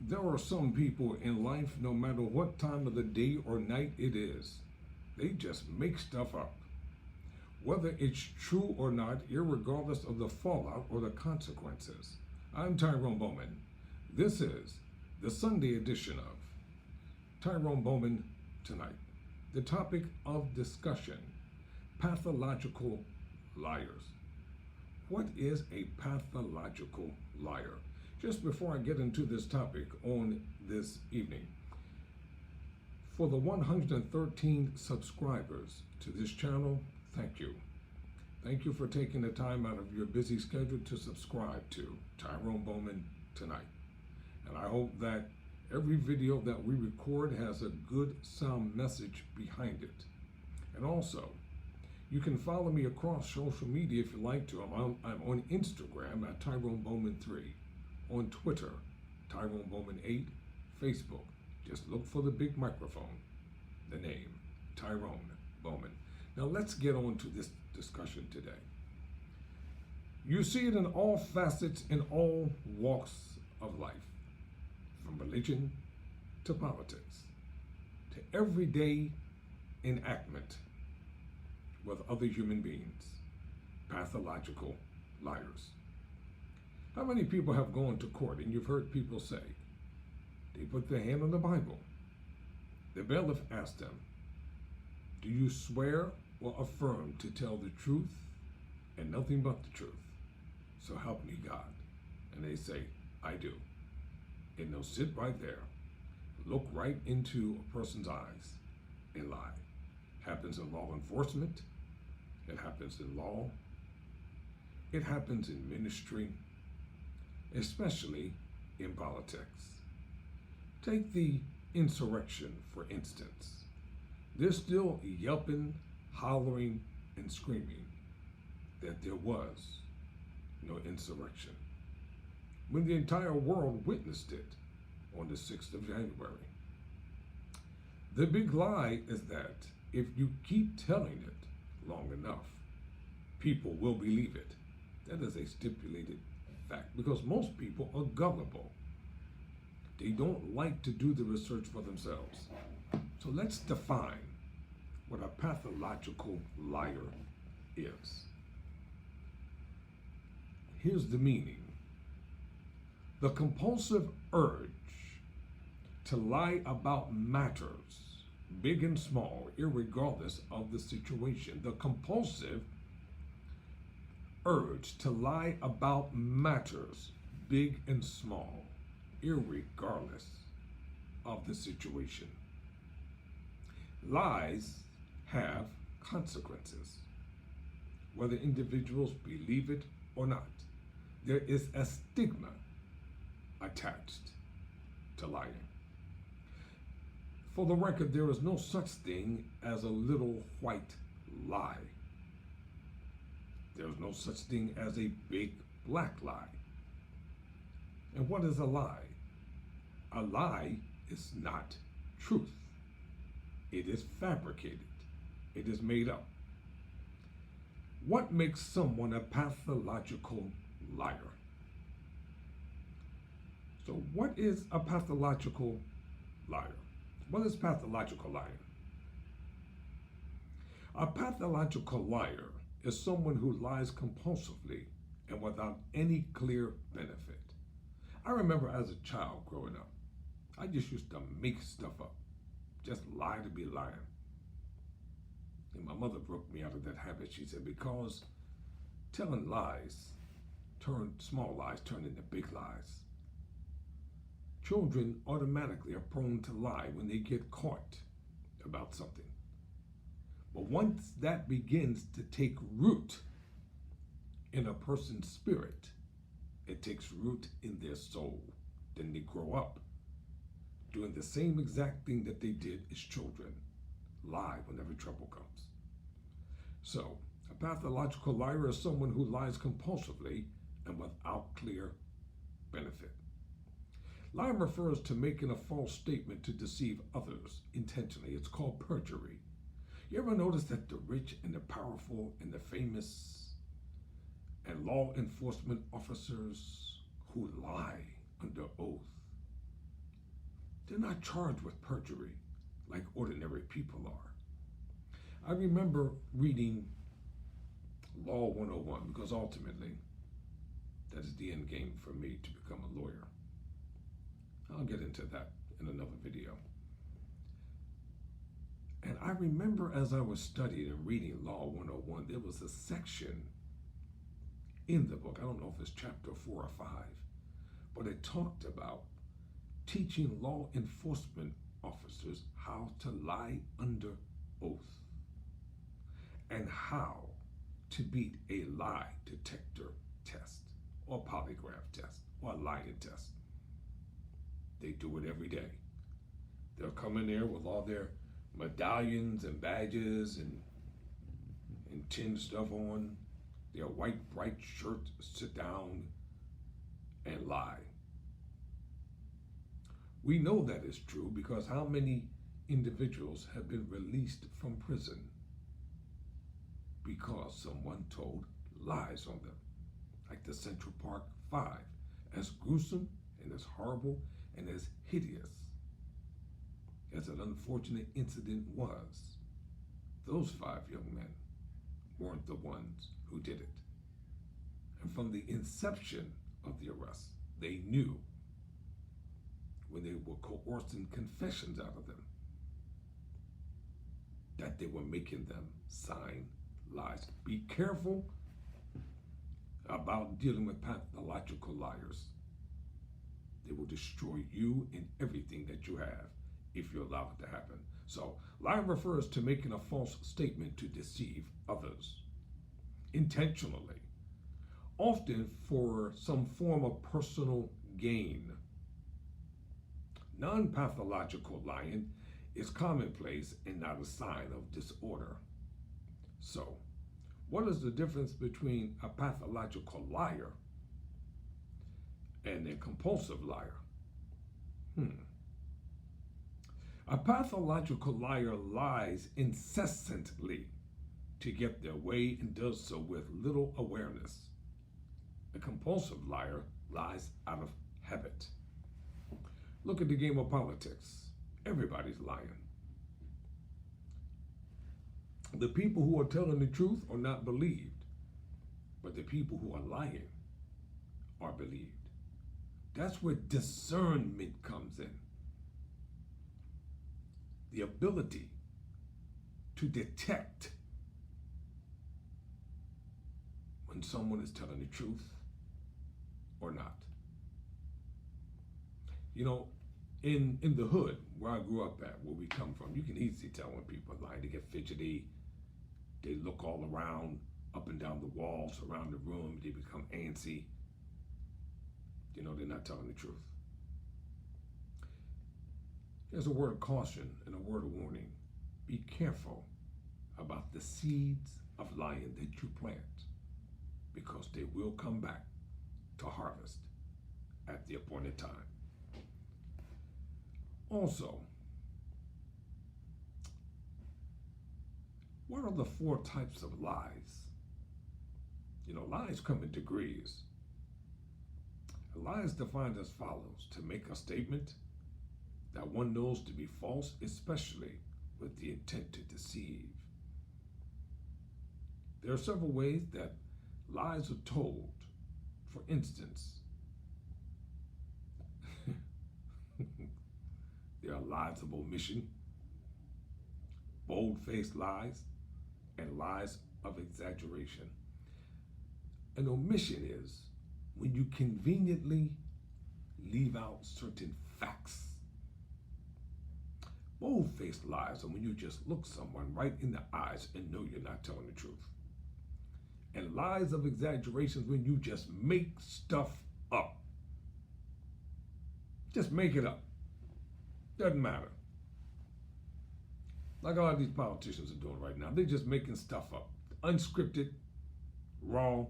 There are some people in life, no matter what time of the day or night it is, they just make stuff up. Whether it's true or not, irregardless of the fallout or the consequences. I'm Tyrone Bowman. This is the Sunday edition of Tyrone Bowman Tonight. The topic of discussion, pathological liars. What is a pathological liar? Just before I get into this topic on this evening, for the 113 subscribers to this channel, thank you. Thank you for taking the time out of your busy schedule to subscribe to Tyrone Bowman Tonight. And I hope that every video that we record has a good sound message behind it. And also, you can follow me across social media if you like to. I'm on Instagram at Tyrone Bowman 3. On Twitter, Tyrone Bowman 8, Facebook. Just look for the big microphone, the name, Tyrone Bowman. Now let's get on to this discussion today. You see it in all facets, in all walks of life, from religion to politics, to everyday enactment with other human beings, pathological liars. How many people have gone to court and you've heard people say, they put their hand on the Bible. The bailiff asked them, do you swear or affirm to tell the truth and nothing but the truth? So help me God. And they say, I do. And they'll sit right there, look right into a person's eyes and lie. Happens in law enforcement. It happens in law. It happens in ministry, especially in politics. Take the insurrection, for instance. They're still yelping, hollering, and screaming that there was no insurrection, when the entire world witnessed it on the 6th of January. The big lie is that if you keep telling it long enough, people will believe it. That is a stipulated fact, because most people are gullible. They don't like to do the research for themselves. So let's define what a pathological liar is. Here's the meaning. The compulsive urge to lie about matters, big and small, irregardless of the situation. The compulsive urge to lie about matters, big and small, irregardless of the situation. Lies have consequences, whether individuals believe it or not. There is a stigma attached to lying. For the record, there is no such thing as a little white lie. There is no such thing as a big black lie. And what is a lie? A lie is not truth. It is fabricated. It is made up. What makes someone a pathological liar? So what is a pathological liar? What is pathological liar? A pathological liar is someone who lies compulsively and without any clear benefit. I remember as a child growing up, I just used to make stuff up, just lie to be lying. And my mother broke me out of that habit. She said, because telling lies, small lies turn into big lies. Children automatically are prone to lie when they get caught about something. But once that begins to take root in a person's spirit, it takes root in their soul. Then they grow up doing the same exact thing that they did as children. Lie whenever trouble comes. So, a pathological liar is someone who lies compulsively and without clear benefit. Lying refers to making a false statement to deceive others intentionally. It's called perjury. You ever notice that the rich and the powerful and the famous and law enforcement officers who lie under oath They're not charged with perjury like ordinary people are. I remember reading Law 101 because ultimately that is the end game for me to become a lawyer. I'll get into that in another video. And I remember as I was studying and reading Law 101, there was a section in the book, I don't know if it's chapter 4 or 5, but it talked about teaching law enforcement officers how to lie under oath and how to beat a lie detector test or polygraph test or a lying test. They do it every day. They'll come in there with all their medallions and badges and tin stuff on, their white bright shirts, sit down and lie. We know that is true because how many individuals have been released from prison because someone told lies on them, like the Central Park 5, as gruesome and as horrible and as hideous as an unfortunate incident was. Those 5 young men weren't the ones who did it. And from the inception of the arrest, they knew when they were coercing confessions out of them that they were making them sign lies. Be careful about dealing with pathological liars. They will destroy you and everything that you have if you allow it to happen. So, lying refers to making a false statement to deceive others intentionally, often for some form of personal gain. Non-pathological lying is commonplace and not a sign of disorder. So, what is the difference between a pathological liar and a compulsive liar? A pathological liar lies incessantly to get their way and does so with little awareness. A compulsive liar lies out of habit. Look at the game of politics. Everybody's lying. The people who are telling the truth are not believed, but the people who are lying are believed. That's where discernment comes in. The ability to detect when someone is telling the truth or not. You know, in the hood where I grew up at, where we come from, you can easily tell when people are lying. They get fidgety. They look all around, up and down the walls, around the room. They become antsy. You know, they're not telling the truth. There's a word of caution and a word of warning. Be careful about the seeds of lying that you plant, because they will come back to harvest at the appointed time. Also, what are the 4 types of lies? You know, lies come in degrees. A lie is defined as follows: to make a statement that one knows to be false, especially with the intent to deceive. There are several ways that lies are told. For instance, there are lies of omission, bold-faced lies, and lies of exaggeration. An omission is when you conveniently leave out certain facts. Bold-faced lies are when you just look someone right in the eyes and know you're not telling the truth. And lies of exaggeration is when you just make stuff up. Just make it up. Doesn't matter. Like a lot of these politicians are doing right now. They're just making stuff up. Unscripted, raw.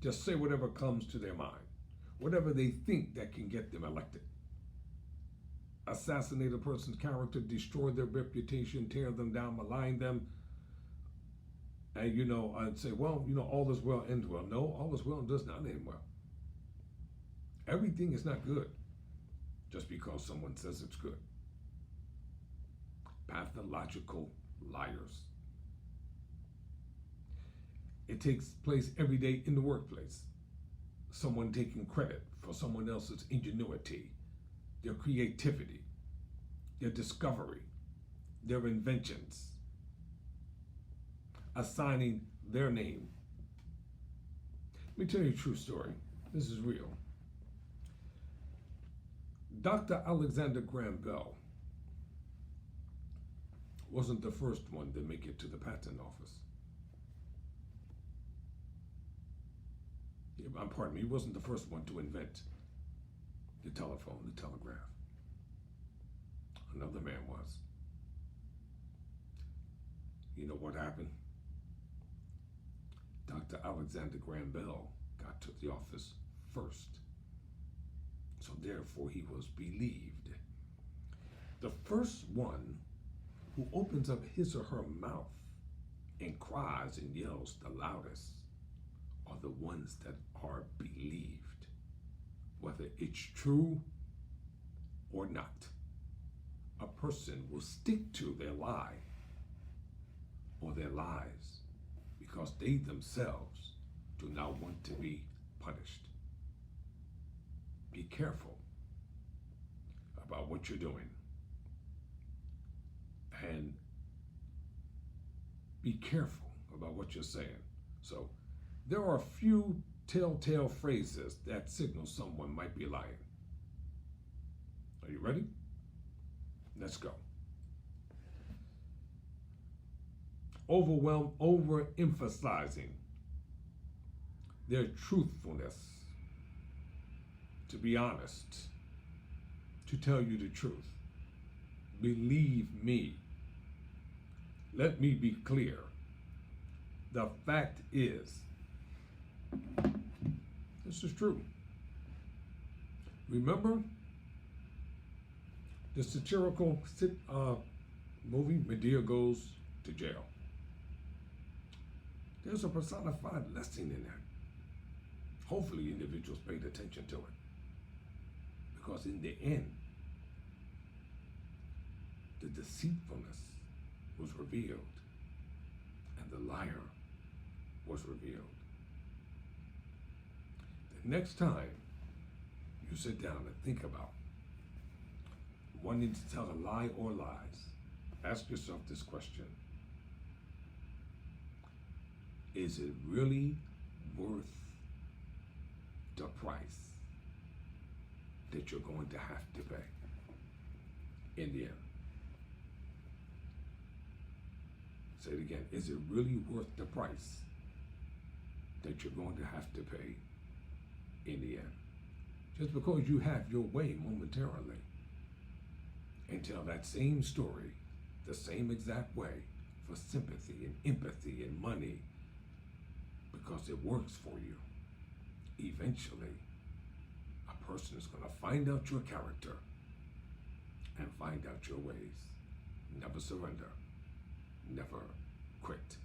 Just say whatever comes to their mind. Whatever they think that can get them elected. Assassinate a person's character, destroy their reputation, tear them down, malign them. And, you know, I'd say, well, you know, all is well ends well. No, all is well does not end well. Everything is not good. just because someone says it's good. Pathological liars. It takes place every day in the workplace. Someone taking credit for someone else's ingenuity, their creativity, their discovery, their inventions, assigning their name. Let me tell you a true story. This is real. Dr. Alexander Graham Bell wasn't the first one to make it to the patent office. Pardon me, he wasn't the first one to invent the telephone, the telegraph. Another man was. You know what happened? Dr. Alexander Graham Bell got to the office first. So therefore he was believed. The first one who opens up his or her mouth and cries and yells the loudest are the ones that are believed, whether it's true or not. A person will stick to their lie or their lies because they themselves do not want to be punished. Be careful about what you're doing, and be careful about what you're saying. So there are a few telltale phrases that signal someone might be lying. Are you ready? Let's go. Overemphasizing their truthfulness, to be honest, to tell you the truth. Believe me. Let me be clear. The fact is, this is true. Remember the satirical movie, Medea Goes to Jail? There's a personified lesson in that. Hopefully individuals paid attention to it. Because in the end, the deceitfulness was revealed and the liar was revealed. The next time you sit down and think about wanting to tell a lie or lies, ask yourself this question: is it really worth the price that you're going to have to pay in the end? Say it again. Is it really worth the price that you're going to have to pay in the end? Just because you have your way momentarily and tell that same story the same exact way for sympathy and empathy and money because it works for you, eventually a person is going to find out your character and find out your ways. Never surrender. Never quit.